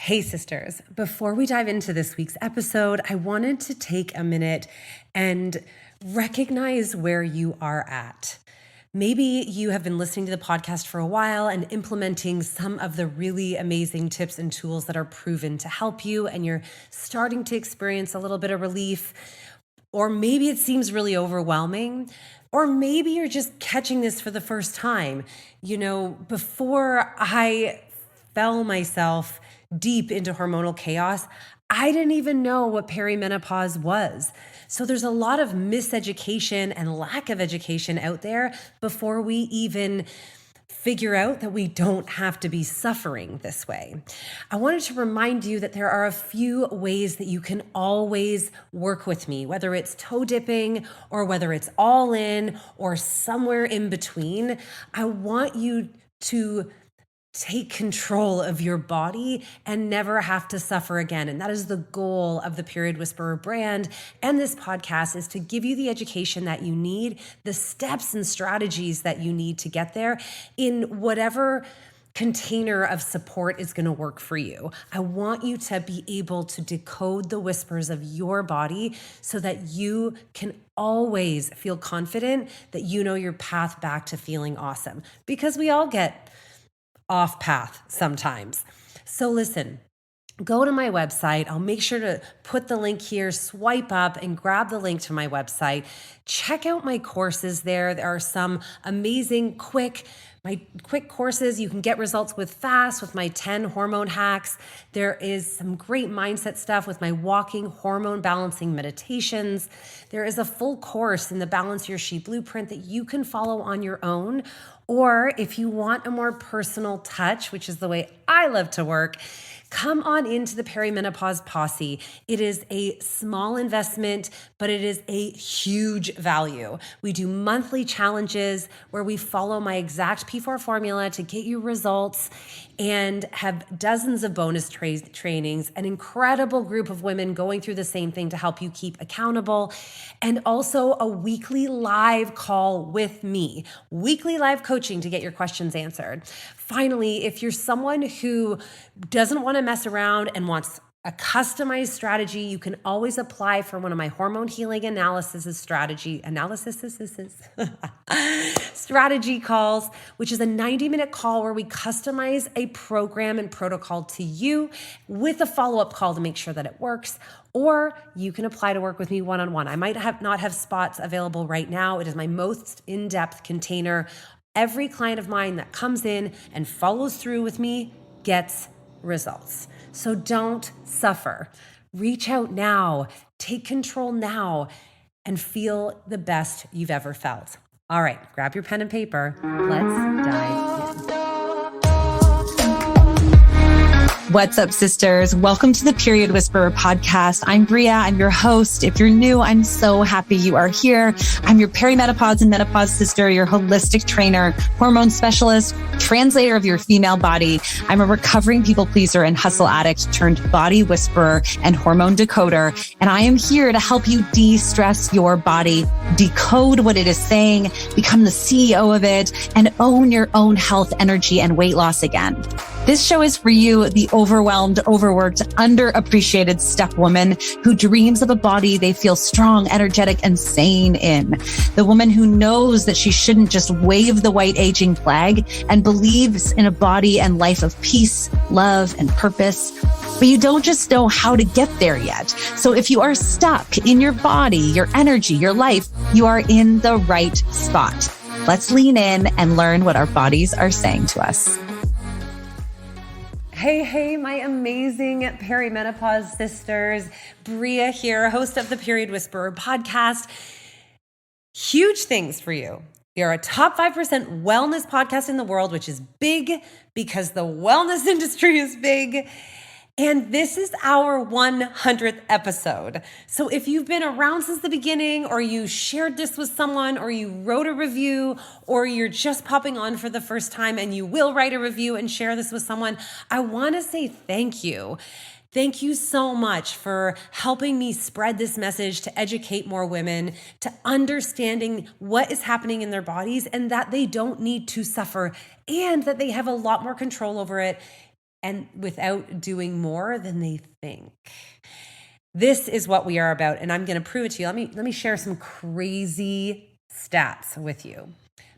Hey sisters, before we dive into this week's episode, I wanted to take a minute and recognize where you are at. Maybe you have been listening to the podcast for a while and implementing some of the really amazing tips and tools that are proven to help you, and you're starting to experience a little bit of relief. Or maybe it seems really overwhelming. Or maybe you're just catching this for the first time. Before I fell myself deep into hormonal chaos, I didn't even know what perimenopause was. So there's a lot of miseducation and lack of education out there before we even figure out that we don't have to be suffering this way. I wanted to remind you that there are a few ways that you can always work with me, whether it's toe dipping or whether it's all in or somewhere in between. I want you to take control of your body and never have to suffer again. And that is the goal of the Period Whisperer brand. And this podcast is to give you the education that you need, the steps and strategies that you need to get there in whatever container of support is going to work for you. I want you to be able to decode the whispers of your body so that you can always feel confident that you know your path back to feeling awesome, because we all get off path sometimes. So listen, go to my website. I'll make sure to put the link here, swipe up and grab the link to my website. Check out my courses there. There are some amazing quick courses you can get results with fast with my 10 hormone hacks. There is some great mindset stuff with my walking hormone balancing meditations. There is a full course in the Balance Your She Blueprint that you can follow on your own. Or if you want a more personal touch, which is the way I love to work, come on into the Perimenopause Posse. It is a small investment, but it is a huge value. We do monthly challenges where we follow my exact P4 formula to get you results and have dozens of bonus trainings, an incredible group of women going through the same thing to help you keep accountable, and also a weekly live call with me, weekly live coaching to get your questions answered. Finally, if you're someone who doesn't want to mess around and wants a customized strategy, you can always apply for one of my hormone healing strategy calls, which is a 90-minute call where we customize a program and protocol to you with a follow-up call to make sure that it works. Or you can apply to work with me one-on-one. I might not have spots available right now. It is my most in-depth container. Every client of mine that comes in and follows through with me gets results. So don't suffer. Reach out now, take control now, and feel the best you've ever felt. All right, grab your pen and paper. Let's dive in. What's up, sisters? Welcome to the Period Whisperer podcast. I'm Bria. I'm your host. If you're new, I'm so happy you are here. I'm your perimenopause and menopause sister, your holistic trainer, hormone specialist, translator of your female body. I'm a recovering people pleaser and hustle addict turned body whisperer and hormone decoder. And I am here to help you de-stress your body, decode what it is saying, become the CEO of it, and own your own health, energy, and weight loss again. This show is for you, the overwhelmed, overworked, underappreciated step woman who dreams of a body they feel strong, energetic, and sane in. The woman who knows that she shouldn't just wave the white aging flag and believes in a body and life of peace, love, and purpose. But you don't just know how to get there yet. So if you are stuck in your body, your energy, your life, you are in the right spot. Let's lean in and learn what our bodies are saying to us. Hey, my amazing perimenopause sisters. Bria here, host of the Period Whisperer podcast. Huge things for you. We are a top 5% wellness podcast in the world, which is big because the wellness industry is big. And this is our 100th episode. So if you've been around since the beginning, or you shared this with someone, or you wrote a review, or you're just popping on for the first time and you will write a review and share this with someone, I want to say thank you. Thank you so much for helping me spread this message to educate more women to understanding what is happening in their bodies and that they don't need to suffer and that they have a lot more control over it and without doing more than they think. This is what we are about, and I'm going to prove it to you. Let me share some crazy stats with you.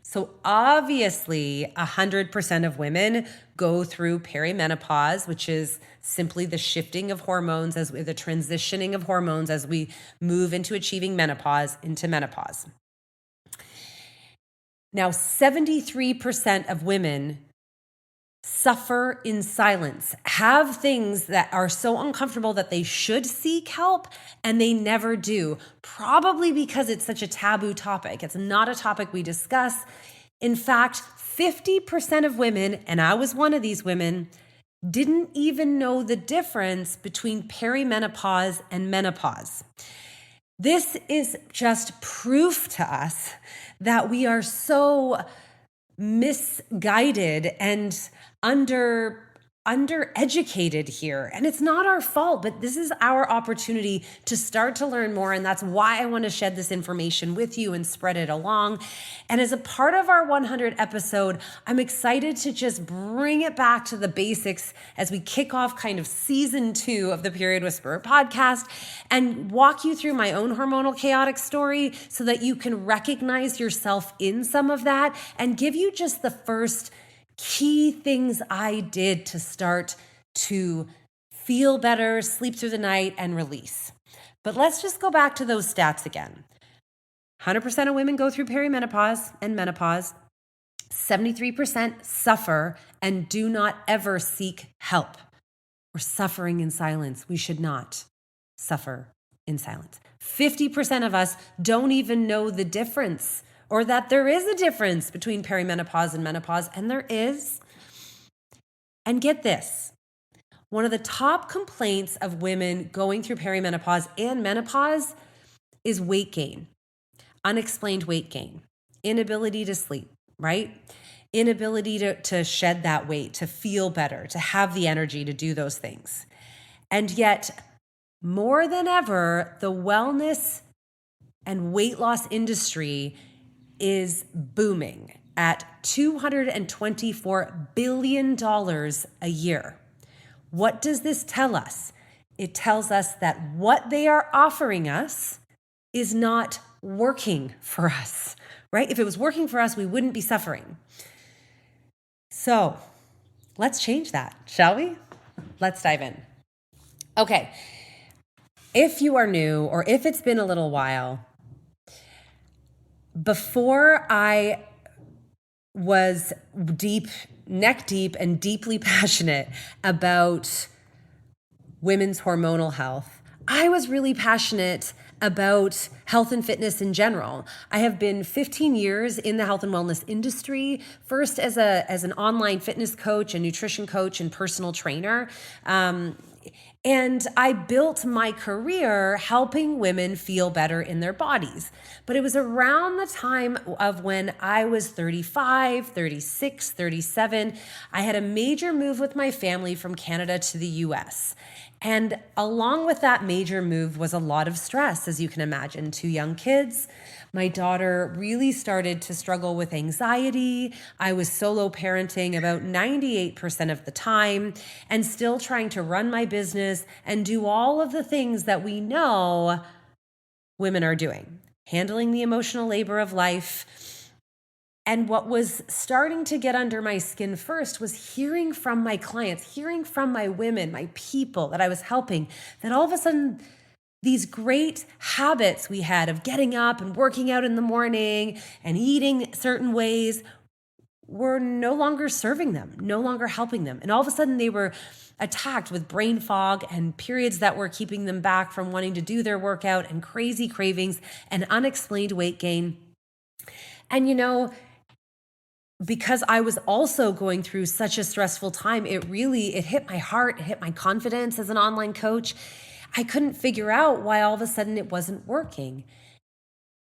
So obviously, 100% of women go through perimenopause, which is simply the shifting of hormones, as the transitioning of hormones as we move into achieving menopause into menopause. Now, 73% of women suffer in silence, have things that are so uncomfortable that they should seek help and they never do, probably because it's such a taboo topic. It's not a topic we discuss. In fact, 50% of women, and I was one of these women, didn't even know the difference between perimenopause and menopause. This is just proof to us that we are so misguided and undereducated here. And it's not our fault, but this is our opportunity to start to learn more. And that's why I want to shed this information with you and spread it along. And as a part of our 100 episode, I'm excited to just bring it back to the basics as we kick off kind of season 2 of the Period Whisperer podcast and walk you through my own hormonal chaotic story so that you can recognize yourself in some of that and give you just the first key things I did to start to feel better, sleep through the night, and release. But let's just go back to those stats again. 100% of women go through perimenopause and menopause. 73% suffer and do not ever seek help. We're suffering in silence. We should not suffer in silence. 50% of us don't even know the difference, or that there is a difference between perimenopause and menopause, and there is. And get this, one of the top complaints of women going through perimenopause and menopause is weight gain, unexplained weight gain, inability to sleep, right? Inability to shed that weight, to feel better, to have the energy to do those things. And yet, more than ever, the wellness and weight loss industry is booming at $224 billion a year. What does this tell us? It tells us that what they are offering us is not working for us, right? If it was working for us, we wouldn't be suffering. So let's change that, shall we? Let's dive in. Okay. If you are new or if it's been a little while, before I was neck deep and deeply passionate about women's hormonal health, I was really passionate about health and fitness in general. I have been 15 years in the health and wellness industry, first as an online fitness coach, a nutrition coach, and personal trainer. And I built my career helping women feel better in their bodies. But it was around the time of when I was 35, 36, 37. I had a major move with my family from Canada to the US. And along with that major move was a lot of stress, as you can imagine. 2 young kids. My daughter really started to struggle with anxiety. I was solo parenting about 98% of the time and still trying to run my business and do all of the things that we know women are doing, handling the emotional labor of life. And what was starting to get under my skin first was hearing from my clients, hearing from my women, my people that I was helping, that all of a sudden these great habits we had of getting up and working out in the morning and eating certain ways were no longer serving them, no longer helping them. And all of a sudden they were attacked with brain fog and periods that were keeping them back from wanting to do their workout and crazy cravings and unexplained weight gain. And because I was also going through such a stressful time, it hit my heart, it hit my confidence as an online coach. I couldn't figure out why all of a sudden it wasn't working.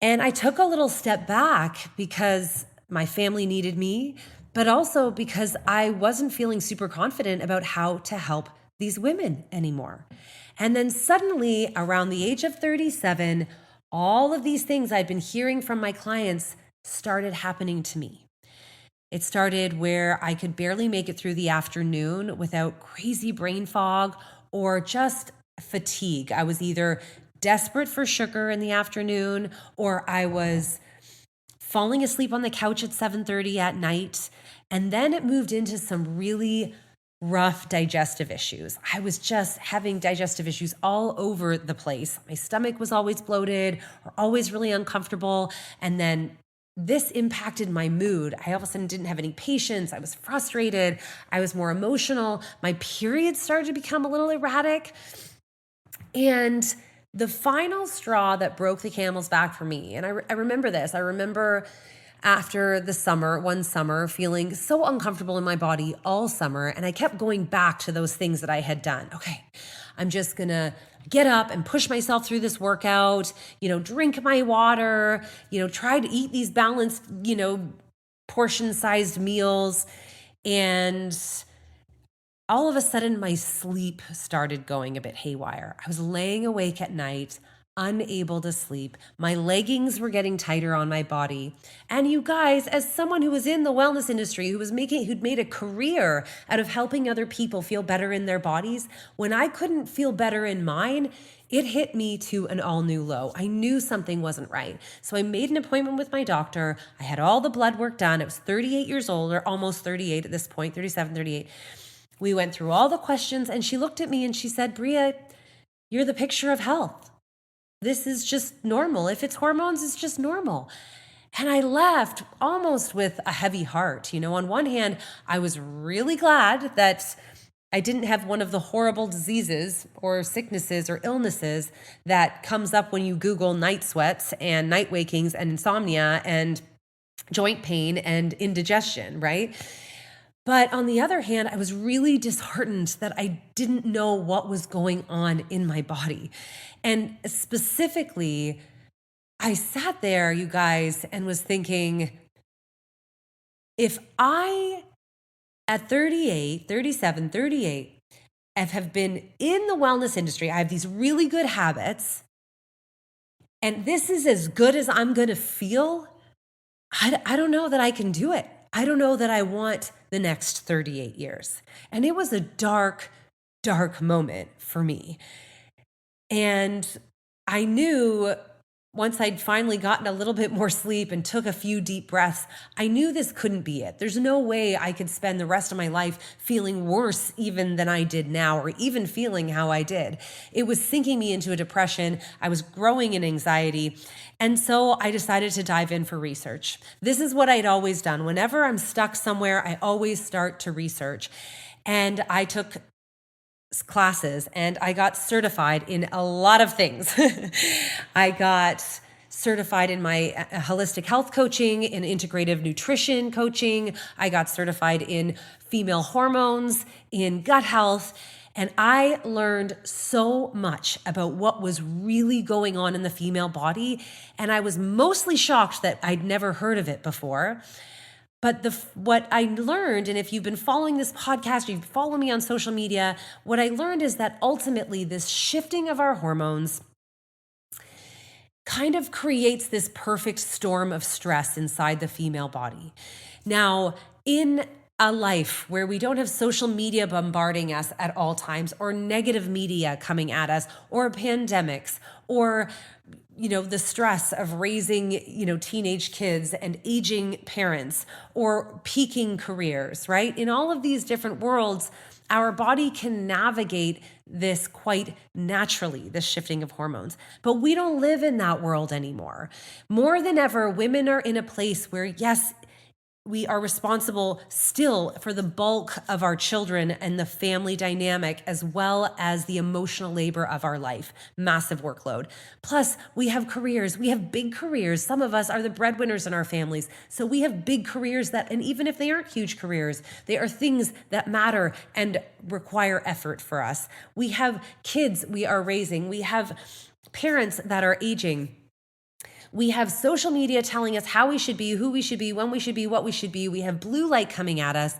And I took a little step back because my family needed me, but also because I wasn't feeling super confident about how to help these women anymore. And then suddenly, around the age of 37, all of these things I'd been hearing from my clients started happening to me. It started where I could barely make it through the afternoon without crazy brain fog or just fatigue. I was either desperate for sugar in the afternoon, or I was falling asleep on the couch at 7:30 at night. And then it moved into some really rough digestive issues. I was just having digestive issues all over the place. My stomach was always bloated or always really uncomfortable. And then this impacted my mood. I all of a sudden didn't have any patience. I was frustrated. I was more emotional. My periods started to become a little erratic. And the final straw that broke the camel's back for me, and I remember this. I remember after one summer, feeling so uncomfortable in my body all summer. And I kept going back to those things that I had done. Okay, I'm just going to get up and push myself through this workout, drink my water, try to eat these balanced, portion-sized meals. And all of a sudden, my sleep started going a bit haywire. I was laying awake at night, unable to sleep. My leggings were getting tighter on my body. And you guys, as someone who was in the wellness industry, who'd made a career out of helping other people feel better in their bodies, when I couldn't feel better in mine, it hit me to an all new low. I knew something wasn't right. So I made an appointment with my doctor. I had all the blood work done. I was 38 years old, or almost 38 at this point, 37, 38. We went through all the questions, and she looked at me and she said, "Bria, you're the picture of health. This is just normal. If it's hormones, it's just normal." And I left almost with a heavy heart. On one hand, I was really glad that I didn't have one of the horrible diseases or sicknesses or illnesses that comes up when you Google night sweats and night wakings and insomnia and joint pain and indigestion, right? But on the other hand, I was really disheartened that I didn't know what was going on in my body. And specifically, I sat there, you guys, and was thinking, if I, at 38, 37, 38, have been in the wellness industry, I have these really good habits, and this is as good as I'm going to feel, I don't know that I can do it. I don't know that I want the next 38 years. And it was a dark, dark moment for me. And I knew once I'd finally gotten a little bit more sleep and took a few deep breaths, I knew this couldn't be it. There's no way I could spend the rest of my life feeling worse even than I did now, or even feeling how I did. It was sinking me into a depression. I was growing in anxiety. And so I decided to dive in for research. This is what I'd always done. Whenever I'm stuck somewhere, I always start to research. And I took classes and I got certified in a lot of things. I got certified in my holistic health coaching, in integrative nutrition coaching. I got certified in female hormones, in gut health. And I learned so much about what was really going on in the female body. And I was mostly shocked that I'd never heard of it before. But what I learned, and if you've been following this podcast, or you follow me on social media, what I learned is that ultimately this shifting of our hormones kind of creates this perfect storm of stress inside the female body. Now, in a life where we don't have social media bombarding us at all times, or negative media coming at us, or pandemics, or the stress of raising, teenage kids and aging parents, or peaking careers, right? In all of these different worlds, our body can navigate this quite naturally, this shifting of hormones. But we don't live in that world anymore. More than ever, women are in a place where, yes, we are responsible still for the bulk of our children and the family dynamic, as well as the emotional labor of our life. Massive workload. Plus, we have careers. We have big careers. Some of us are the breadwinners in our families. So we have big careers and even if they aren't huge careers, they are things that matter and require effort for us. We have kids we are raising. We have parents that are aging. We have social media telling us how we should be, who we should be, when we should be, what we should be. We have blue light coming at us.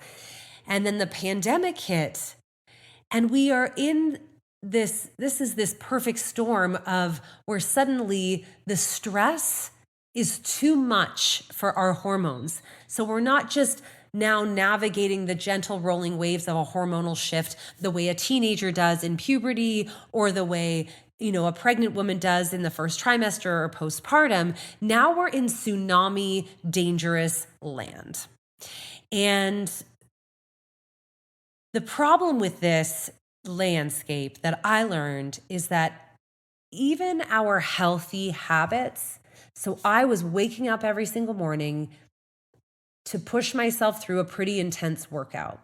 And then the pandemic hit. And we are in this is this perfect storm of where suddenly the stress is too much for our hormones. So we're not just now navigating the gentle rolling waves of a hormonal shift the way a teenager does in puberty, or the way a pregnant woman does in the first trimester or postpartum. Now we're in tsunami dangerous land. And the problem with this landscape that I learned is that even our healthy habits, so I was waking up every single morning to push myself through a pretty intense workout,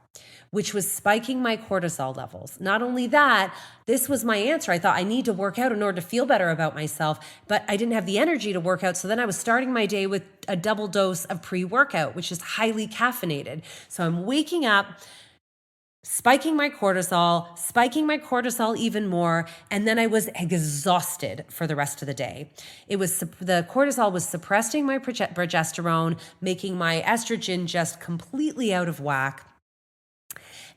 which was spiking my cortisol levels. Not only that, this was my answer. I thought I need to work out in order to feel better about myself, but I didn't have the energy to work out. So then I was starting my day with a double dose of pre-workout, which is highly caffeinated. So I'm waking up, spiking my cortisol even more, and then I was exhausted for the rest of the day. The cortisol was suppressing my progesterone, making my estrogen just completely out of whack,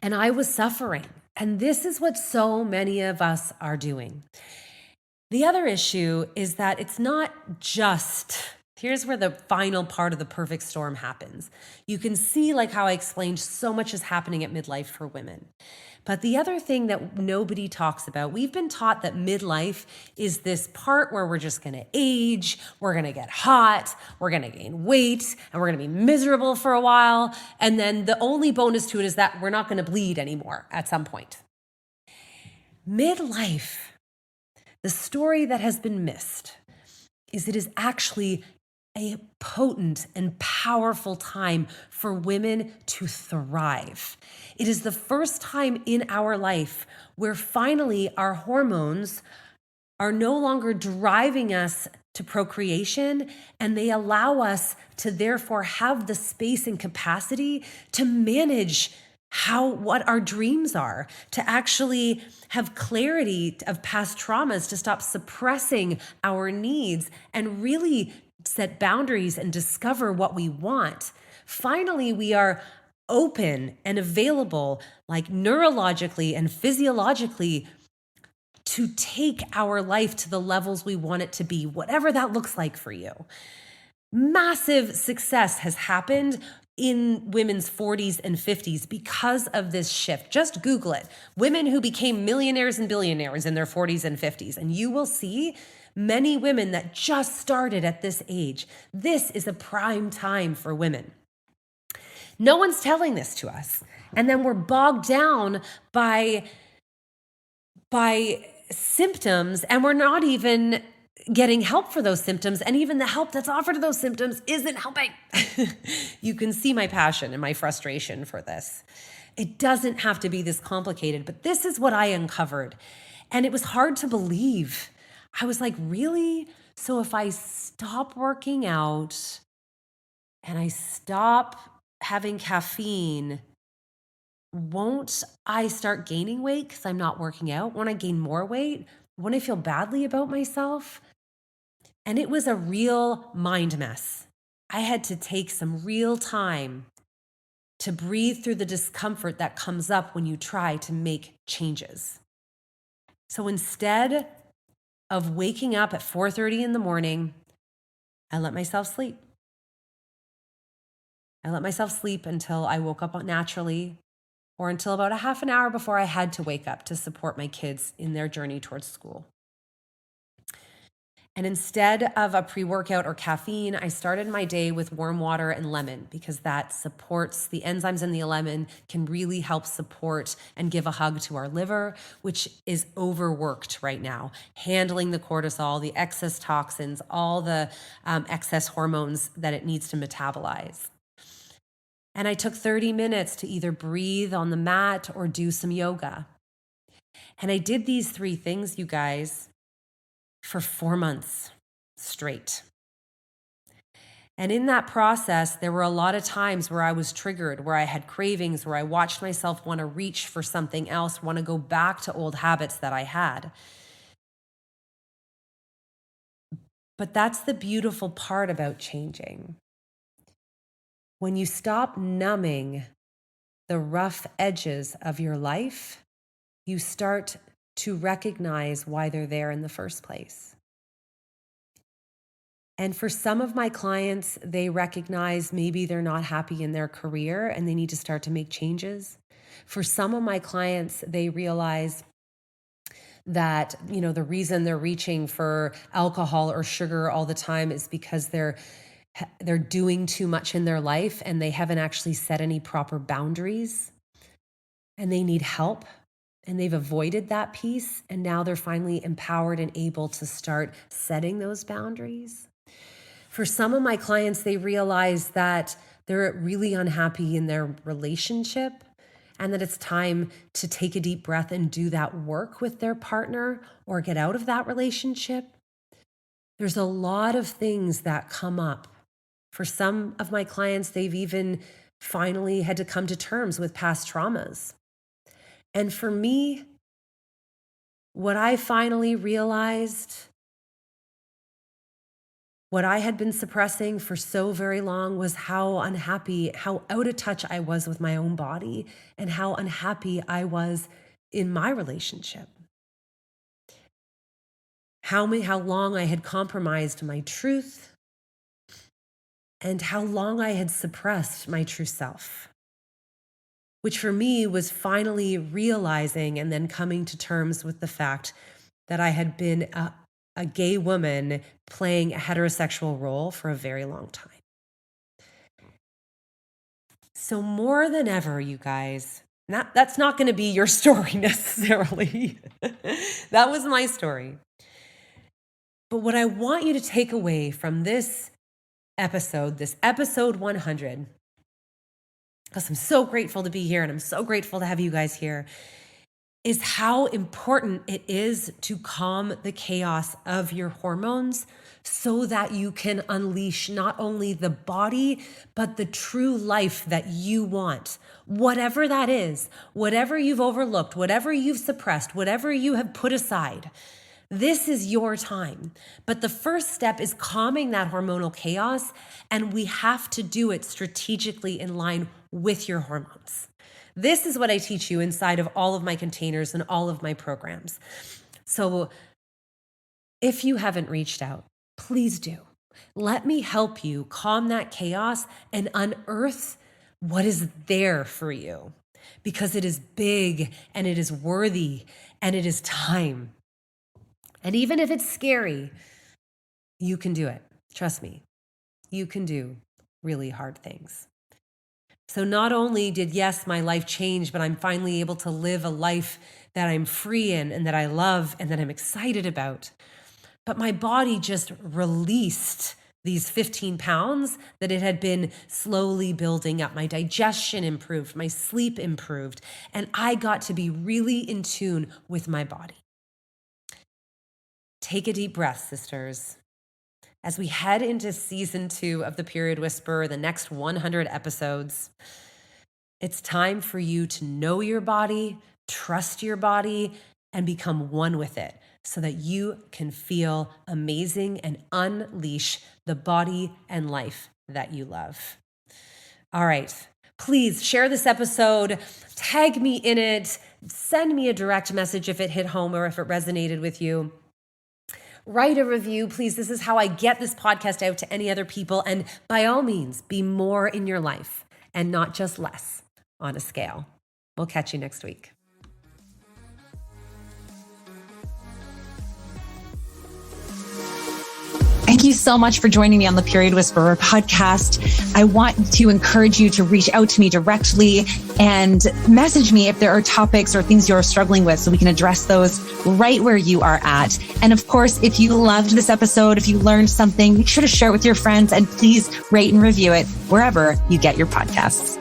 and I was suffering. And this is what so many of us are doing. The other issue is that it's not just, here's where the final part of the perfect storm happens. You can see, like how I explained, so much is happening at midlife for women. But the other thing that nobody talks about, we've been taught that midlife is this part where we're just going to age, we're going to get hot, we're going to gain weight, and we're going to be miserable for a while. And then the only bonus to it is that we're not going to bleed anymore at some point. Midlife, the story that has been missed, is it is actually a potent and powerful time for women to thrive. It is the first time in our life where finally our hormones are no longer driving us to procreation, and they allow us to therefore have the space and capacity to manage what our dreams are, to actually have clarity of past traumas, to stop suppressing our needs and really set boundaries and discover what we want. Finally, we are open and available, like neurologically and physiologically, to take our life to the levels we want it to be, whatever that looks like for you. Massive success has happened in women's 40s and 50s because of this shift. Just Google it. Women who became millionaires and billionaires in their 40s and 50s, and you will see many women that just started at this age. This is a prime time for women. No one's telling this to us. And then we're bogged down by symptoms, and we're not even getting help for those symptoms. And even the help that's offered to those symptoms isn't helping. You can see my passion and my frustration for this. It doesn't have to be this complicated, but this is what I uncovered. And it was hard to believe. I was like, really? So if I stop working out and I stop having caffeine, won't I start gaining weight because I'm not working out? Won't I gain more weight? Won't I feel badly about myself? And it was a real mind mess. I had to take some real time to breathe through the discomfort that comes up when you try to make changes. So instead of waking up at 4:30 in the morning, I let myself sleep. I let myself sleep until I woke up naturally, or until about a half an hour before I had to wake up to support my kids in their journey towards school. And instead of a pre-workout or caffeine, I started my day with warm water and lemon, because that supports the enzymes in the lemon, can really help support and give a hug to our liver, which is overworked right now, handling the cortisol, the excess toxins, all the excess hormones that it needs to metabolize. And I took 30 minutes to either breathe on the mat or do some yoga. And I did these 3 things, you guys, for 4 months straight. And in that process, there were a lot of times where I was triggered, where I had cravings, where I watched myself want to reach for something else, want to go back to old habits that I had. But that's the beautiful part about changing. When you stop numbing the rough edges of your life, you start to recognize why they're there in the first place. And for some of my clients, they recognize maybe they're not happy in their career and they need to start to make changes. For some of my clients, they realize that, the reason they're reaching for alcohol or sugar all the time is because they're doing too much in their life and they haven't actually set any proper boundaries and they need help and they've avoided that piece. And now they're finally empowered and able to start setting those boundaries. For some of my clients, they realize that they're really unhappy in their relationship and that it's time to take a deep breath and do that work with their partner or get out of that relationship. There's a lot of things that come up. For some of my clients, they've even finally had to come to terms with past traumas. And for me, what I finally realized, what I had been suppressing for so very long, was how unhappy, how out of touch I was with my own body and how unhappy I was in my relationship. How long I had compromised my truth and how long I had suppressed my true self, which for me was finally realizing and then coming to terms with the fact that I had been a gay woman playing a heterosexual role for a very long time. So more than ever, you guys, that's not going to be your story necessarily. That was my story. But what I want you to take away from this episode 100, because I'm so grateful to be here and I'm so grateful to have you guys here, is how important it is to calm the chaos of your hormones so that you can unleash not only the body, but the true life that you want. Whatever that is, whatever you've overlooked, whatever you've suppressed, whatever you have put aside, this is your time. But the first step is calming that hormonal chaos, and we have to do it strategically in line with your hormones. This is what I teach you inside of all of my containers and all of my programs. So if you haven't reached out, please do. Let me help you calm that chaos and unearth what is there for you, because it is big and it is worthy and it is time. And even if it's scary, you can do it. Trust me, you can do really hard things. So not only did, yes, my life change, but I'm finally able to live a life that I'm free in and that I love and that I'm excited about. But my body just released these 15 pounds that it had been slowly building up. My digestion improved, my sleep improved, and I got to be really in tune with my body. Take a deep breath, sisters. As we head into season 2 of The Period Whisperer, the next 100 episodes, it's time for you to know your body, trust your body, and become one with it so that you can feel amazing and unleash the body and life that you love. All right. Please share this episode, tag me in it, send me a direct message if it hit home or if it resonated with you. Write a review, please. This is how I get this podcast out to any other people. And by all means, be more in your life and not just less on a scale. We'll catch you next week. Thank you so much for joining me on the Period Whisperer podcast. I want to encourage you to reach out to me directly and message me if there are topics or things you're struggling with so we can address those right where you are at. And of course, if you loved this episode, if you learned something, make sure to share it with your friends and please rate and review it wherever you get your podcasts.